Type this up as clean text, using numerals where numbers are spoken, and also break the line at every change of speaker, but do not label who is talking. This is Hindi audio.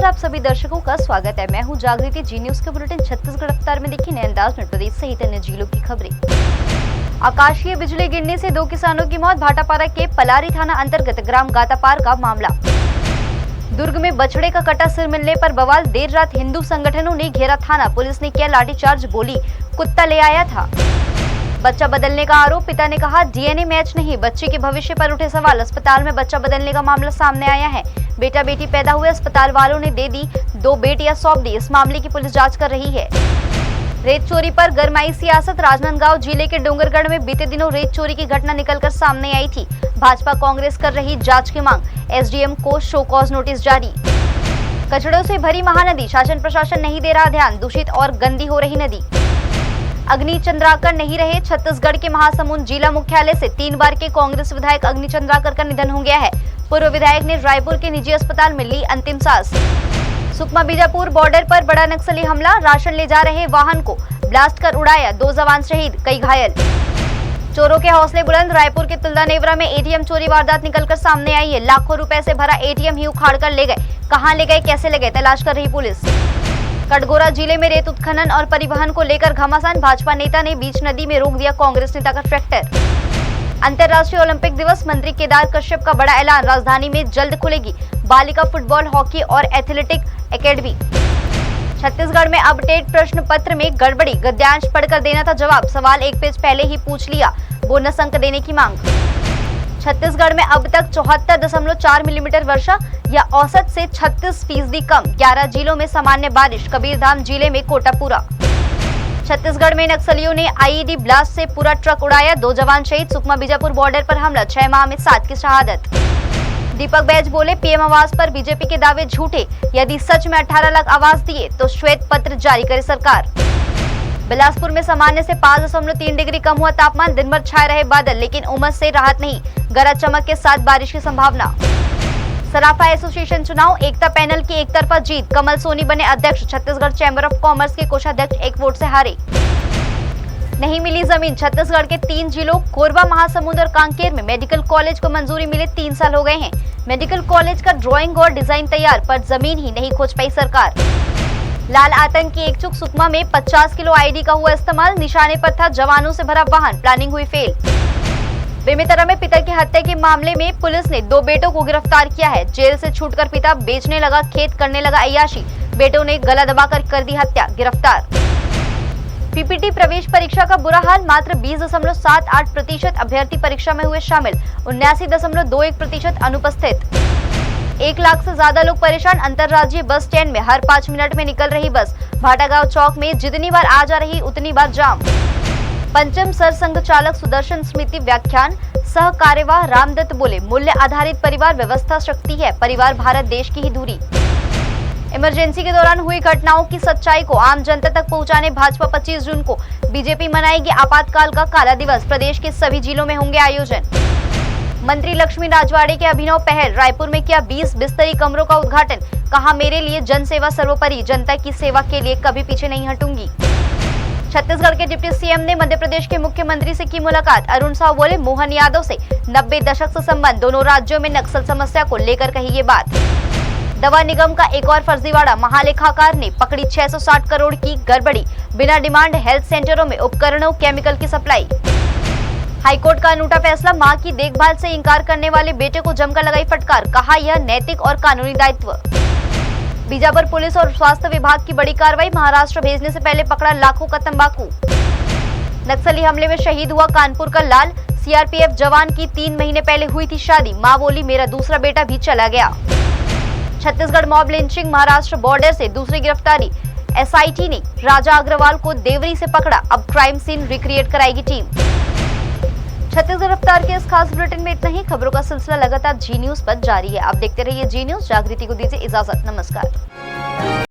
आप सभी दर्शकों का स्वागत है। मैं हूं जागृति। जी न्यूज के बुलेटिन छत्तीसगढ़ रफ्तार में देखिए नए अंदाज में प्रदेश सहित अन्य जिलों की खबरें। आकाशीय बिजली गिरने से 2 किसानों की मौत। भाटापारा के पलारी थाना अंतर्गत ग्राम गातापार का मामला। दुर्ग में बछड़े का कटा सिर मिलने पर बवाल। देर रात हिंदू संगठनों ने घेरा थाना, पुलिस ने किया लाठीचार्ज, बोली कुत्ता ले आया था। बच्चा बदलने का आरोप। पिता ने कहा डीएनए मैच नहीं, बच्चे के भविष्य पर उठे सवाल। अस्पताल में बच्चा बदलने का मामला सामने आया है। बेटा बेटी पैदा हुए, अस्पताल वालों ने दे दी 2 बेटियां सौंप दी। इस मामले की पुलिस जांच कर रही है। रेत चोरी पर गरमाई सियासत। राजनांदगांव जिले के डोंगरगढ़ में बीते दिनों रेत चोरी की घटना निकलकर सामने आई थी। भाजपा कांग्रेस कर रही जांच की मांग। एसडीएम को शो कॉज नोटिस जारी। कचड़ों से भरी महानदी, शासन प्रशासन नहीं दे रहा ध्यान। दूषित और गंदी हो रही नदी। अग्नि चंद्राकर नहीं रहे। छत्तीसगढ़ के महासमुंद जिला मुख्यालय से 3 बार के कांग्रेस विधायक अग्नि चंद्राकर का निधन हो गया है। पूर्व विधायक ने रायपुर के निजी अस्पताल में ली अंतिम सांस। सुकमा बीजापुर बॉर्डर पर बड़ा नक्सली हमला। राशन ले जा रहे वाहन को ब्लास्ट कर उड़ाया, 2 जवान शहीद, कई घायल। चोरों के हौसले बुलंद। रायपुर के तुल्दा नेवरा में एटीएम चोरी वारदात निकलकर सामने आई है। लाखों रुपए से भरा एटीएम ही उखाड़ कर ले गए। कहां ले गए, कैसे ले गए, तलाश कर रही पुलिस। कटघोरा जिले में रेत उत्खनन और परिवहन को लेकर घमासान। भाजपा नेता ने बीच नदी में रोक दिया कांग्रेस नेता का ट्रैक्टर। अंतर्राष्ट्रीय ओलंपिक दिवस, मंत्री केदार कश्यप का बड़ा ऐलान। राजधानी में जल्द खुलेगी बालिका फुटबॉल, हॉकी और एथलेटिक एकेडमी। छत्तीसगढ़ में अपडेट प्रश्न पत्र में गड़बड़ी। गद्यांश पढ़कर देना था जवाब, सवाल 1 पेज पहले ही पूछ लिया। बोनस अंक देने की मांग। छत्तीसगढ़ में अब तक 74.4 मिलीमीटर वर्षा या औसत से 36% कम। 11 जिलों में सामान्य बारिश। कबीरधाम जिले में कोटा पूरा। छत्तीसगढ़ में नक्सलियों ने आईईडी ब्लास्ट से पूरा ट्रक उड़ाया, 2 जवान शहीद। सुकमा बीजापुर बॉर्डर पर हमला, 6 माह में 7 की शहादत। दीपक बैज बोले पीएम आवास पर बीजेपी के दावे झूठे। यदि सच में 18 लाख आवास दिए तो श्वेत पत्र जारी करे सरकार। बिलासपुर में सामान्य से 5.3 डिग्री कम हुआ तापमान। दिन भर छाए रहे बादल, लेकिन उमस से राहत नहीं। गरज चमक के साथ बारिश की संभावना। सराफा एसोसिएशन चुनाव, एकता पैनल की एक तरफा जीत। कमल सोनी बने अध्यक्ष। छत्तीसगढ़ चैंबर ऑफ कॉमर्स के कोषाध्यक्ष 1 वोट से हारे। नहीं मिली जमीन। छत्तीसगढ़ के 3 जिलों कोरबा, महासमुंद और कांकेर में मेडिकल कॉलेज को मंजूरी मिले 3 साल हो गए हैं। मेडिकल कॉलेज का ड्राइंग और डिजाइन तैयार, पर जमीन ही नहीं खोज पाई सरकार। लाल आतंक की एक चूक। सुकमा में 50 किलो आईडी का हुआ इस्तेमाल। निशाने पर था जवानों से भरा वाहन, प्लानिंग हुई फेल। बेमेतरा में पिता की हत्या के मामले में पुलिस ने 2 बेटों को गिरफ्तार किया है। जेल से छूटकर पिता बेचने लगा खेत, करने लगा अय्याशी। बेटों ने गला दबाकर कर दी हत्या, गिरफ्तार। पीपीटी प्रवेश परीक्षा का बुरा हाल। मात्र 20.78% अभ्यर्थी परीक्षा में हुए शामिल। 79.21% अनुपस्थित। 1 लाख से ज्यादा लोग परेशान। अंतर्राज्यीय बस स्टैंड में हर 5 मिनट में निकल रही बस। भाटागांव चौक में जितनी बार आ जा रही उतनी बार जाम। पंचम सरसंघ चालक सुदर्शन स्मृति व्याख्यान। सह कार्यवाह रामदत्त बोले मूल्य आधारित परिवार व्यवस्था शक्ति है, परिवार भारत देश की ही धुरी। इमरजेंसी के दौरान हुई घटनाओं की सच्चाई को आम जनता तक पहुंचाने भाजपा 25 जून को बीजेपी मनाएगी आपातकाल का काला दिवस। प्रदेश के सभी जिलों में होंगे आयोजन। मंत्री लक्ष्मी राजवाड़े के अभिनव पहल। रायपुर में किया 20 बिस्तरी कमरों का उद्घाटन। कहा मेरे लिए जनसेवा सर्वोपरि, जनता की सेवा के लिए कभी पीछे नहीं हटूंगी। छत्तीसगढ़ के डिप्टी सीएम ने मध्य प्रदेश के मुख्यमंत्री से की मुलाकात। अरुण साव बोले मोहन यादव से 90 दशक से संबंध। दोनों राज्यों में नक्सल समस्या को लेकर कही ये बात। दवा निगम का एक और फर्जीवाड़ा। महालेखाकार ने पकड़ी 660 करोड़ की गड़बड़ी। बिना डिमांड हेल्थ सेंटरों में उपकरणों, केमिकल की सप्लाई। हाईकोर्ट का अनूठा फैसला। मां की देखभाल से इंकार करने वाले बेटे को जमकर लगाई फटकार। कहा यह नैतिक और कानूनी दायित्व। बीजापुर पुलिस और स्वास्थ्य विभाग की बड़ी कार्रवाई। महाराष्ट्र भेजने से पहले पकड़ा लाखों का तंबाकू। नक्सली हमले में शहीद हुआ कानपुर का लाल। सीआरपीएफ जवान की 3 महीने पहले हुई थी शादी। मां बोली मेरा दूसरा बेटा भी चला गया। Chhattisgarh mob lynching. Maharashtra border से दूसरी गिरफ्तारी। एसआईटी ने राजा अग्रवाल को देवरी से पकड़ा। अब क्राइम सीन रिक्रिएट कराएगी टीम। छत्तीसगढ़ रफ्तार के इस खास बुलेटिन में इतना ही। खबरों का सिलसिला लगातार जी न्यूज पर जारी है। आप देखते रहिए जी न्यूज। जागृति को दीजिए इजाजत। नमस्कार।